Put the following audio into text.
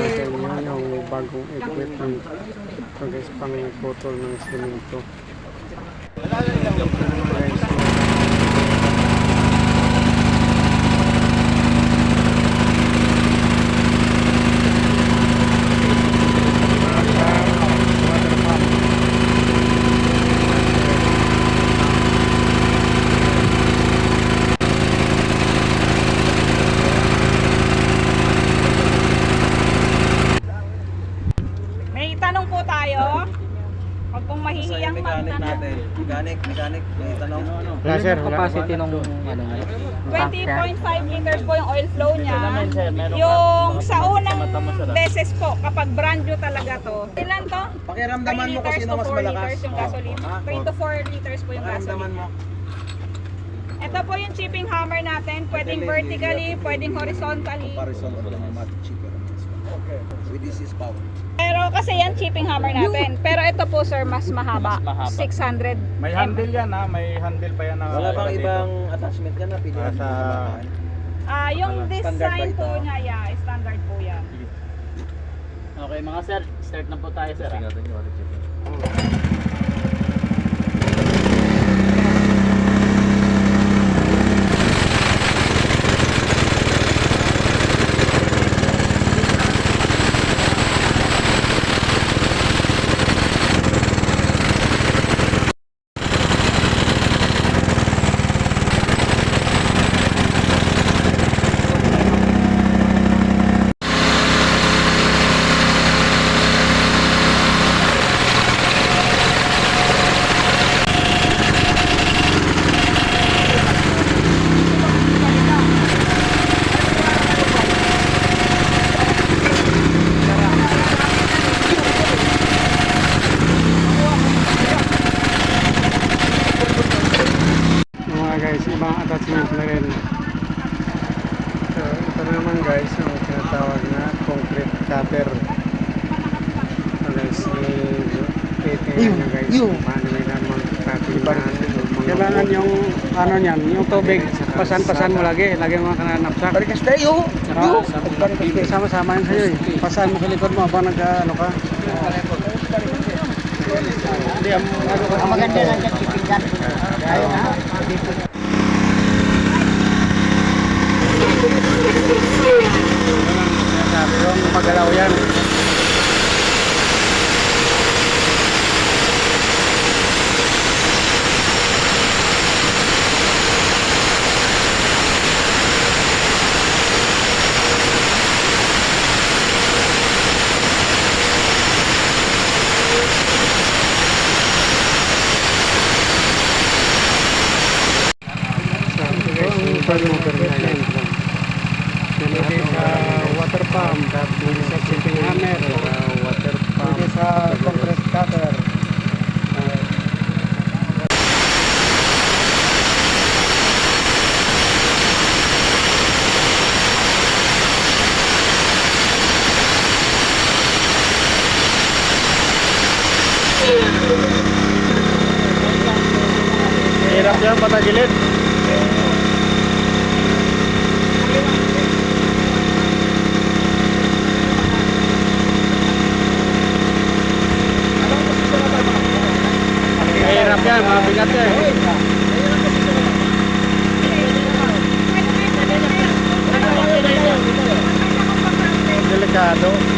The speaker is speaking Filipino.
sa inyo yung bagong equipment. Ito guys, pang putol ng simento. Guys, mechanic, may tanong. sir, capacity nung ano, 20.5 liters po yung oil flow niya. Yung sa unang beses po, kapag brand new talaga to. Ilan to? Pakiramdaman mo kung sino mas malakas. 3 liters yung gasoline. 3 to 4 liters po yung Pakiramdaman gasoline. mo. Ito po yung chipping hammer natin. Pwedeng vertically, pwedeng horizontally. Comparison of the matte cheaper. Okay. With this is power. Pero kasi yan chipping hammer natin. Pero ito po sir, mas mahaba. 600. May handle yan ha, may handle pa yan na. Wala bang ibang attachment yan na pili? Yung design po niya, yeah, standard po yan. Okay mga sir, start na po tayo sir. ibang attachment na rin. So, ito naman guys yung tinatawag na concrete cutter. So guys, titingnan nyo guys kung paano nila mag-cutting na kailangan yung ano nyan, yung tubig pasan-pasan mo lagi mo kananapsak. Barikas tayo! Sama-sama yun sa'yo eh. Pasan mo sa likod mo habang nag-ano ka. Hindi, ang maganda lang dyan titingnan. Ayaw ha. Sabi yung magalaw yan. Pwede mo perminayan pwede sa water pump, pwede sa chipping hammer, water pump, pwede sa concrete cutter. Hirap yan patagilid. Mahirap yan, mabigat yan. Delikado.